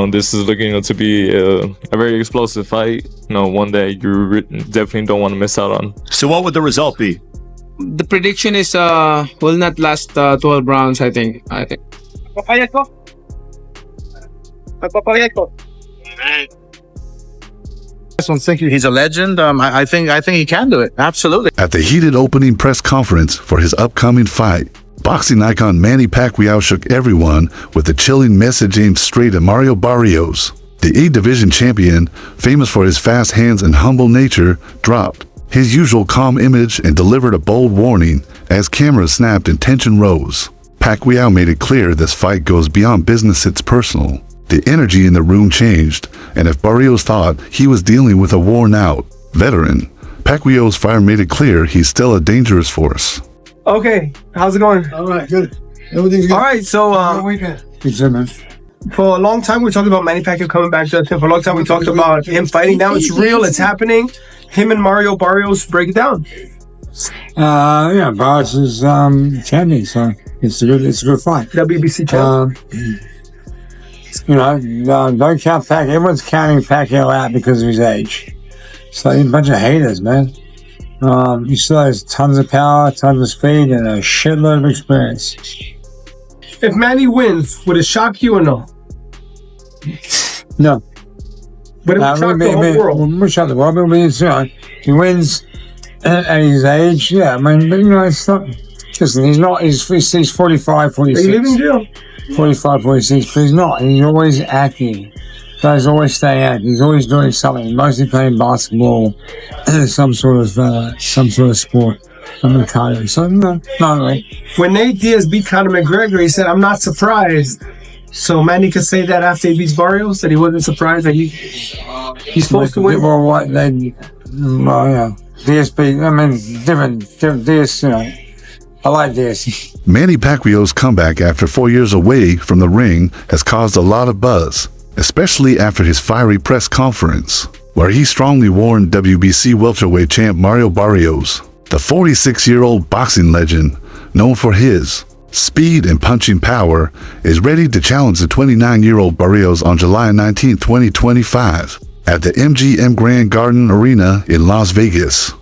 This is looking to be a very explosive fight. One that you definitely don't want to miss out on. So what would the result be? The prediction is will not last 12 rounds, I think. Thank you. He's a legend. I think he can do it. Absolutely. At the heated opening press conference for his upcoming fight, boxing icon Manny Pacquiao shook everyone with a chilling message aimed straight at Mario Barrios. The A-Division champion, famous for his fast hands and humble nature, dropped his usual calm image and delivered a bold warning as cameras snapped and tension rose. Pacquiao made it clear this fight goes beyond business, it's personal. The energy in the room changed, and if Barrios thought he was dealing with a worn-out veteran, Pacquiao's fire made it clear he's still a dangerous force. Okay, how's it going? All right, good. Everything's good. All right, so Weekend. Good, man. for a long time we talked about Manny Pacquiao coming back to us, and for a long time we talked about him fighting. Now it's real, it's happening. Him and Mario Barrios, break it down. Yeah, Barrios is champion, so it's a good fight. WBC champ. Don't count Pacquiao. Everyone's counting Pacquiao out because of his age. So he's a bunch of haters, man. He still has tons of power, tons of speed, and a shitload of experience. If Manny wins, would it shock you or no? No. But it would shock the whole world. We'll shock the world, but he wins at his age, yeah. I mean, but it's not. Listen, he's 45, 46. Are you leaving jail? 45, 46, but he's not. He's always acting. So he's always staying active. He's always doing something. Mostly playing basketball, some sort of sport. I'm gonna tell you. So no, not really. When Nate Diaz beat Conor McGregor, he said, "I'm not surprised." So Manny could say that after he beats Barrios, that he wasn't surprised that he's supposed to win. Well, what they? Well, yeah. Diaz beat. I mean, different Diaz. I like Diaz. Manny Pacquiao's comeback after 4 years away from the ring has caused a lot of buzz, especially after his fiery press conference, where he strongly warned WBC welterweight champ Mario Barrios. The 46-year-old boxing legend, known for his speed and punching power, is ready to challenge the 29-year-old Barrios on July 19, 2025, at the MGM Grand Garden Arena in Las Vegas.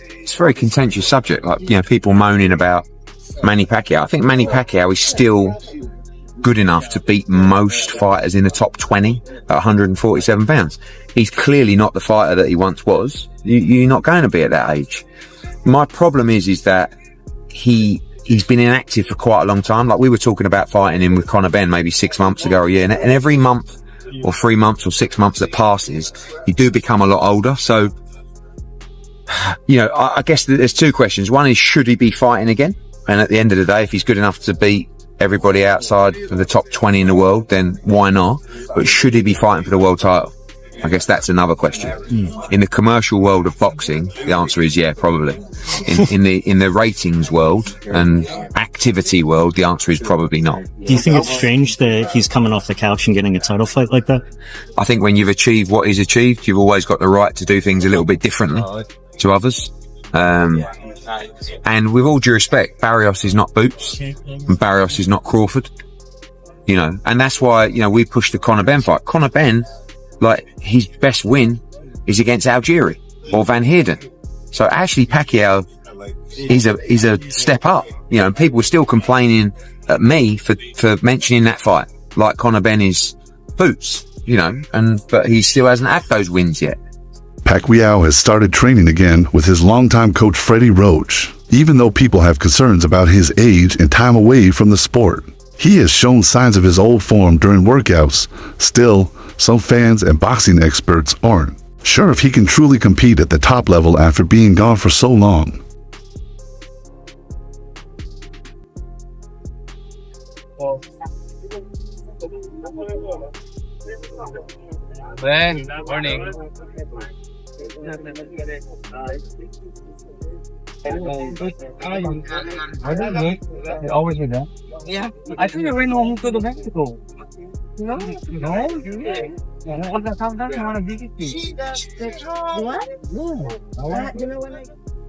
It's a very contentious subject, people moaning about Manny Pacquiao. I think Manny Pacquiao is still good enough to beat most fighters in the top 20 at 147 pounds. He's clearly not the fighter that he once was. You're not going to be at that age. My problem is that he's been inactive for quite a long time. Like we were talking about fighting him with Conor Ben maybe 6 months ago or a year, and every month or 3 months or 6 months that passes, you do become a lot older. So, I guess there's two questions. One is, should he be fighting again? And at the end of the day, if he's good enough to beat everybody outside of the top 20 in the world, then why not? But should he be fighting for the world title? I guess that's another question. In the commercial world of boxing, the answer is yeah, probably. In the ratings world and activity world, the answer is probably not. Do you think it's strange that he's coming off the couch and getting a title fight like that? I think when you've achieved what he's achieved, you've always got the right to do things a little bit differently to others. And with all due respect, Barrios is not Boots, and Barrios is not Crawford. And that's why, we pushed the Conor Ben fight. Conor Ben, his best win is against Algieri or Van Heerden. So actually Pacquiao is a step up, and people were still complaining at me for mentioning that fight. Like Conor Ben is Boots, but he still hasn't had those wins yet. Pacquiao has started training again with his longtime coach Freddie Roach. Even though people have concerns about his age and time away from the sport, he has shown signs of his old form during workouts. Still, some fans and boxing experts aren't sure if he can truly compete at the top level after being gone for so long. Ben, morning. Always with that. Yeah, I think we're going to Mexico. No.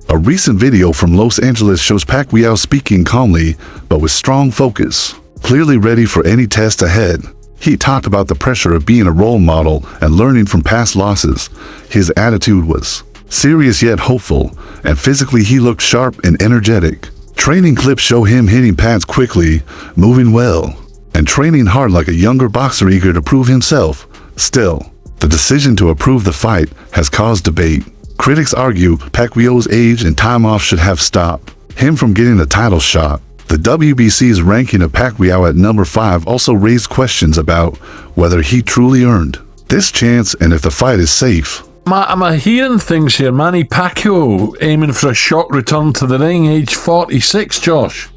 A recent video from Los Angeles shows Pacquiao speaking calmly, but with strong focus, clearly ready for any test ahead. He talked about the pressure of being a role model and learning from past losses. His attitude was serious yet hopeful, and physically he looked sharp and energetic. Training clips show him hitting pads quickly, moving well, and training hard like a younger boxer eager to prove himself. Still, the decision to approve the fight has caused debate. Critics argue Pacquiao's age and time off should have stopped him from getting a title shot. The WBC's ranking of Pacquiao at number 5 also raised questions about whether he truly earned this chance and if the fight is safe. I'm hearing things here. Manny Pacquiao aiming for a shock return to the ring, age 46, Josh.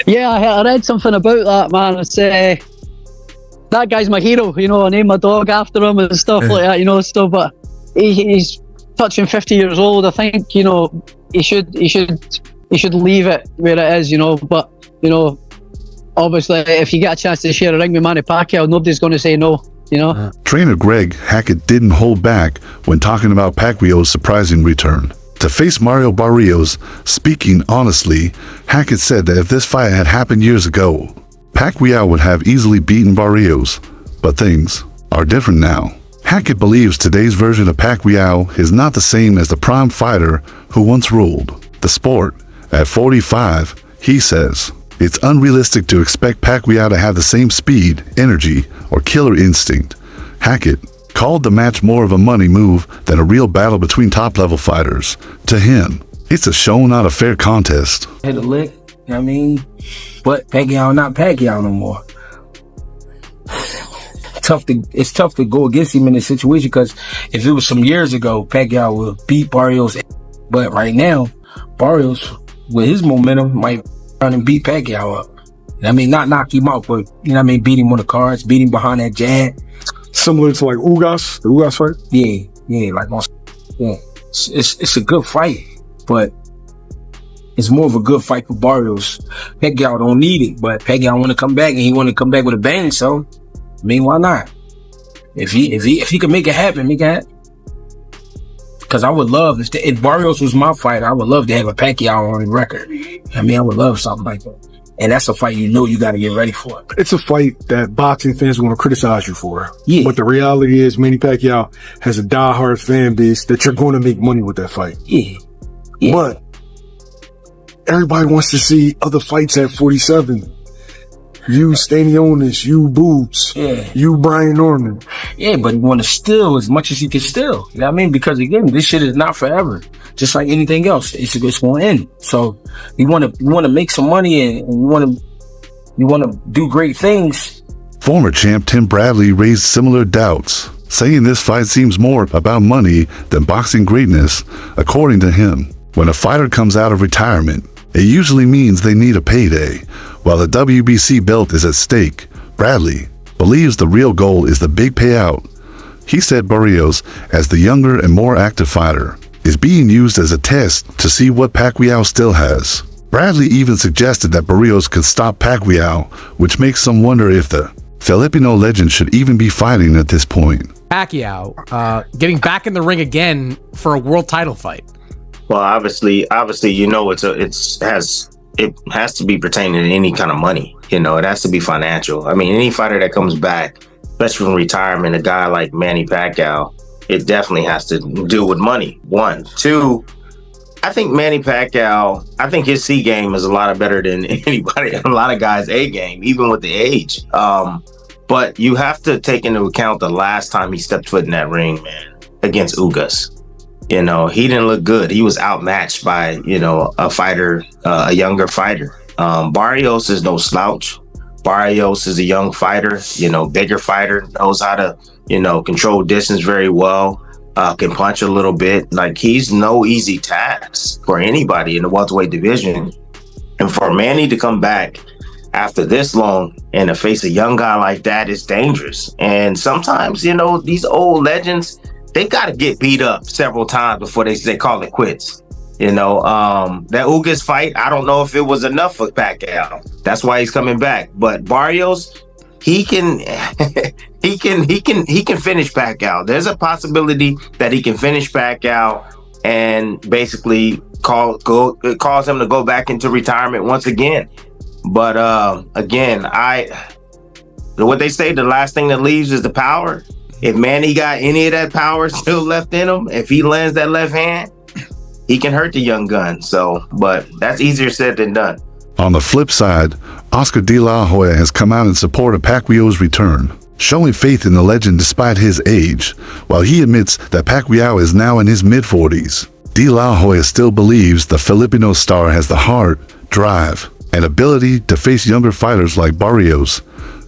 Yeah, I read something about that, man. It's that guy's my hero, you know. I named my dog after him and stuff like that, you know. Stuff, but he's touching 50 years old. I think, you know, he should leave it where it is, you know. But, you know, obviously, if you get a chance to share a ring with Manny Pacquiao, nobody's going to say no, you know. Trainer Greg Hackett didn't hold back when talking about Pacquiao's surprising return. To face Mario Barrios, speaking honestly, Hackett said that if this fight had happened years ago, Pacquiao would have easily beaten Barrios, but things are different now. Hackett believes today's version of Pacquiao is not the same as the prime fighter who once ruled the sport. At 45, he says, it's unrealistic to expect Pacquiao to have the same speed, energy, or killer instinct. Hackett called the match more of a money move than a real battle between top-level fighters. To him, it's a show, not a fair contest. Hit a lick, you know what I mean? But Pacquiao not Pacquiao no more. It's tough to go against him in this situation, because if it was some years ago, Pacquiao would beat Barrios. But right now, Barrios, with his momentum, might run and beat Pacquiao up. I mean, not knock him out, but, you know what I mean, beat him on the cards, beat him behind that jab. Similar to like Ugas, the Ugas fight? Yeah, like yeah. It's a good fight, but it's more of a good fight for Barrios. Pacquiao don't need it, but Pacquiao want to come back, and he want to come back with a bang, so, I mean, why not? If he can make it happen, make it happen. Because I would love, if Barrios was my fighter, I would love to have a Pacquiao on the record. I mean, I would love something like that. And that's a fight you know you got to get ready for. It's a fight that boxing fans are going to criticize you for. Yeah. But the reality is, Manny Pacquiao has a diehard fan base that you're going to make money with that fight. Yeah. But everybody wants to see other fights at 47. You Stanionis, you Boots, you Brian Norman. Yeah, but you want to steal as much as you can steal. You know what I mean? Because again, this shit is not forever. Just like anything else, it's going to end. So you want to make some money, and you want to do great things. Former champ Tim Bradley raised similar doubts, saying this fight seems more about money than boxing greatness. According to him, when a fighter comes out of retirement, it usually means they need a payday. While the WBC belt is at stake, Bradley believes the real goal is the big payout. He said Barrios, as the younger and more active fighter, is being used as a test to see what Pacquiao still has. Bradley even suggested that Barrios could stop Pacquiao, which makes some wonder if the Filipino legend should even be fighting at this point. Pacquiao getting back in the ring again for a world title fight. Well, obviously, you know, it has to be pertaining to any kind of money. You know, it has to be financial. I mean, any fighter that comes back, especially from retirement, a guy like Manny Pacquiao, it definitely has to deal with money. 1, 2, I think Manny Pacquiao, I think his C game is a lot better than anybody, a lot of guys' A game, even with the age. But you have to take into account the last time he stepped foot in that ring, man, against Ugas. You know, he didn't look good. He was outmatched by, you know, a younger fighter. Barrios is no slouch. Barrios is a young fighter, you know, bigger fighter, knows how to, you know, control distance very well, can punch a little bit. Like, he's no easy task for anybody in the welterweight division. And for Manny to come back after this long and to face a young guy like that is dangerous. And sometimes, you know, these old legends, they got to get beat up several times before they call it quits. You know, that Ugas fight, I don't know if it was enough for Pacquiao. That's why he's coming back. But Barrios, he can he can finish Pacquiao. There's a possibility that he can finish Pacquiao and basically cause him to go back into retirement once again. But again, what they say, the last thing that leaves is the power. If Manny got any of that power still left in him, if he lands that left hand, he can hurt the young gun. So, but that's easier said than done. On the flip side, Oscar De La Hoya has come out in support of Pacquiao's return, showing faith in the legend despite his age, while he admits that Pacquiao is now in his mid-40s. De La Hoya still believes the Filipino star has the heart, drive, and ability to face younger fighters like Barrios.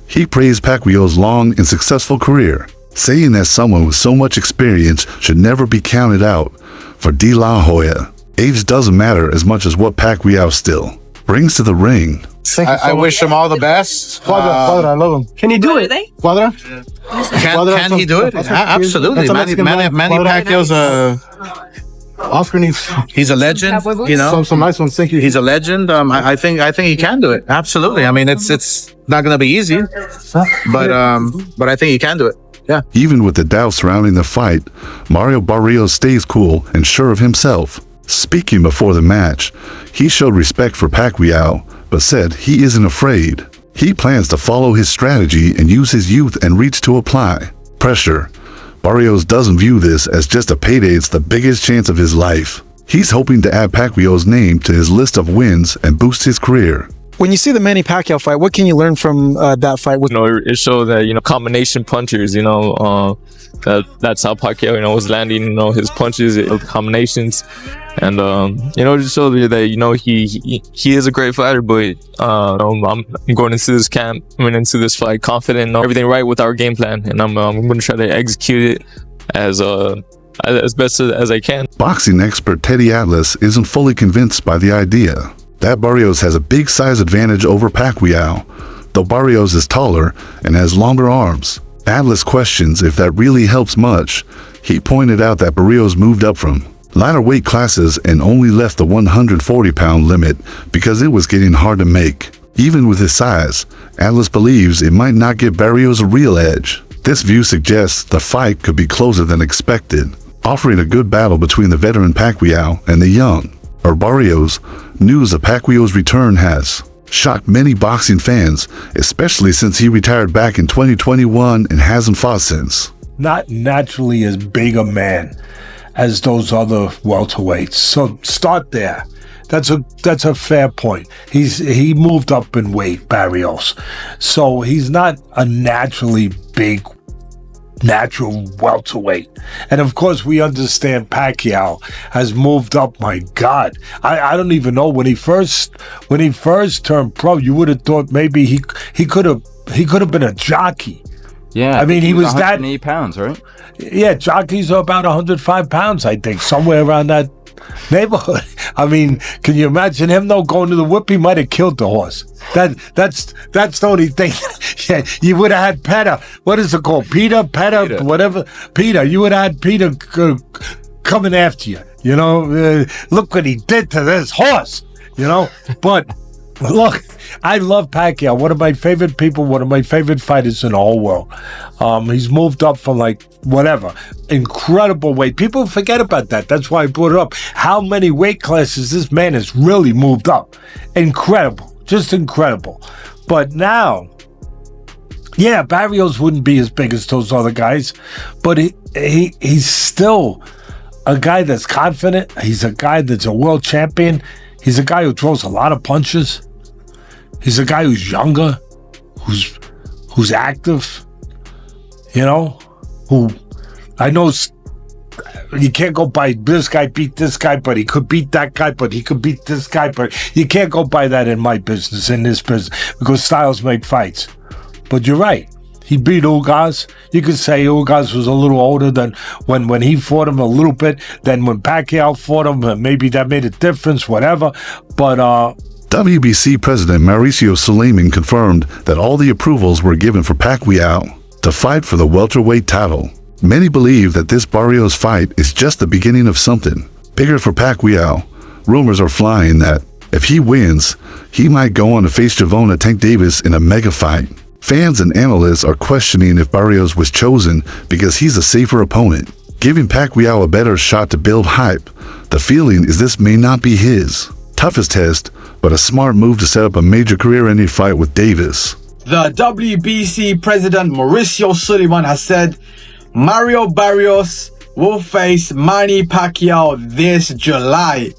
He praised Pacquiao's long and successful career, saying that someone with so much experience should never be counted out. For De La Hoya, age doesn't matter as much as what Pacquiao still brings to the ring. I wish him all the best. Quadra, I love him. Can he do it? Quadra? Can he do it? Absolutely. Manny Pacquiao's Oscar needs. He's a legend. You know, some nice ones. Thank you. he's a legend. I think he can do it. Absolutely. I mean, it's not going to be easy, but I think he can do it. Yeah. Even with the doubt surrounding the fight, Mario Barrios stays cool and sure of himself. Speaking before the match, he showed respect for Pacquiao, but said he isn't afraid. He plans to follow his strategy and use his youth and reach to apply pressure. Barrios doesn't view this as just a payday, it's the biggest chance of his life. He's hoping to add Pacquiao's name to his list of wins and boost his career. When you see the Manny Pacquiao fight, what can you learn from that fight? It showed that, combination punchers, that's how Pacquiao, was landing, his punches, combinations. And, it just showed me that, he is a great fighter, but, I'm going into this camp, into this fight confident, everything right with our game plan. And I'm going to try to execute it as best as I can. Boxing expert Teddy Atlas isn't fully convinced by the idea that Barrios has a big size advantage over Pacquiao, though Barrios is taller and has longer arms. Atlas questions if that really helps much. He pointed out that Barrios moved up from lighter weight classes and only left the 140-pound limit because it was getting hard to make. Even with his size, Atlas believes it might not give Barrios a real edge. This view suggests the fight could be closer than expected, offering a good battle between the veteran Pacquiao and the young. Or Barrios. News of Pacquiao's return has shocked many boxing fans, especially since he retired back in 2021 and hasn't fought since. Not naturally as big a man as those other welterweights. So start there. That's a fair point. He moved up in weight, Barrios. So he's not a naturally big natural welterweight. And of course we understand Pacquiao has moved up. My God, I don't even know when he first turned pro, you would have thought maybe he could have been a jockey. Yeah, I mean he was 108 pounds, right? Yeah, jockeys are about 105 pounds, I think, somewhere around that neighborhood. I mean, can you imagine him though going to the whip? He might have killed the horse. That's the only thing. Yeah, you would have had Petter. What is it called? Peter, whatever. Peter. You would have had Peter coming after you. Look what he did to this horse. But look, I love Pacquiao. One of my favorite people. One of my favorite fighters in the whole world. He's moved up from incredible weight. People forget about that. That's why I brought it up. How many weight classes this man has really moved up? Incredible. Just incredible. But now, yeah, Barrios wouldn't be as big as those other guys, but he's still a guy that's confident. He's a guy that's a world champion. He's a guy who throws a lot of punches. He's a guy who's younger, who's active, who I know you can't go by this guy beat this guy, but he could beat that guy, but he could beat this guy, but you can't go by that in my business, in this business, because styles make fights. But you're right. He beat Ugas. You could say Ugas was a little older than when he fought him a little bit, than when Pacquiao fought him. Maybe that made a difference, whatever. But WBC President Mauricio Suleiman confirmed that all the approvals were given for Pacquiao to fight for the welterweight title. Many believe that this Barrios fight is just the beginning of something bigger for Pacquiao. Rumors are flying that if he wins, he might go on to face Gervonta Tank Davis in a mega fight. Fans and analysts are questioning if Barrios was chosen because he's a safer opponent, giving Pacquiao a better shot to build hype. The feeling is this may not be his toughest test, but a smart move to set up a major career-ending fight with Davis. The WBC president Mauricio Suleiman has said Mario Barrios will face Manny Pacquiao this July.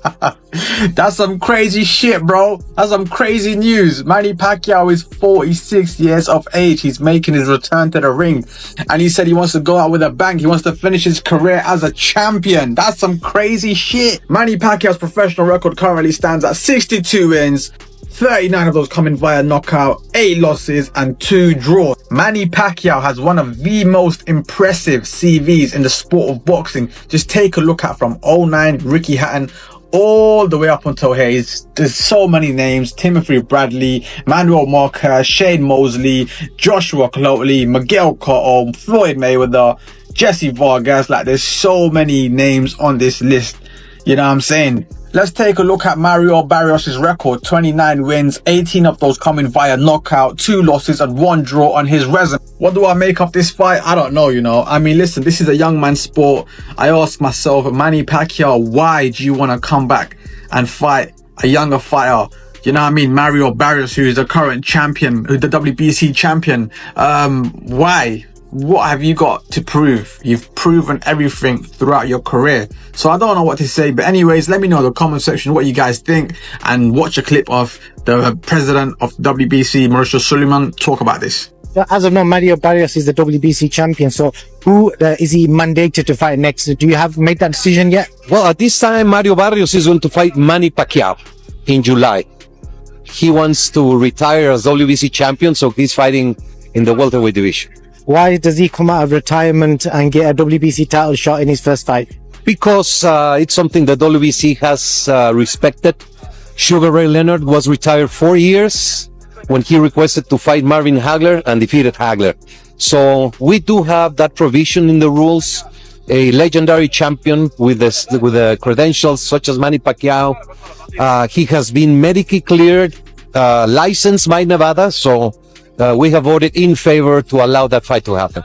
That's some crazy shit, bro. That's some crazy news. Manny Pacquiao is 46 years of age. He's making his return to the ring. And he said he wants to go out with a bang. He wants to finish his career as a champion. That's some crazy shit. Manny Pacquiao's professional record currently stands at 62 wins. 39 of those coming via knockout, 8 losses and 2 draws. Manny Pacquiao has one of the most impressive CVs in the sport of boxing. Just take a look at from 09, Ricky Hatton, all the way up until here. There's so many names: Timothy Bradley, Manuel Marquez, Shane Mosley, Joshua Cloteley, Miguel Cotto, Floyd Mayweather, Jesse Vargas. Like, there's so many names on this list. You know what I'm saying? Let's take a look at Mario Barrios' record. 29 wins, 18 of those coming via knockout, 2 losses and 1 draw on his resume. What do I make of this fight? I don't know, you know. I mean, listen, this is a young man's sport. I ask myself, Manny Pacquiao, why do you want to come back and fight a younger fighter? You know what I mean? Mario Barrios, who is the current champion, the WBC champion. Why? What have you got to prove? You've proven everything throughout your career. So I don't know what to say. But anyways, let me know in the comment section what you guys think, and watch a clip of the president of WBC, Mauricio Suleiman, talk about this. As of now, Mario Barrios is the WBC champion. So who is he mandated to fight next? Do you have made that decision yet? Well, at this time, Mario Barrios is going to fight Manny Pacquiao in July. He wants to retire as WBC champion, so he's fighting in the welterweight division. Why does he come out of retirement and get a WBC title shot in his first fight? Because it's something that WBC has respected. Sugar Ray Leonard was retired 4 years when he requested to fight Marvin Hagler and defeated Hagler. So we do have that provision in the rules. A legendary champion with the credentials such as Manny Pacquiao. He has been medically cleared, licensed by Nevada, so we have voted in favor to allow that fight to happen.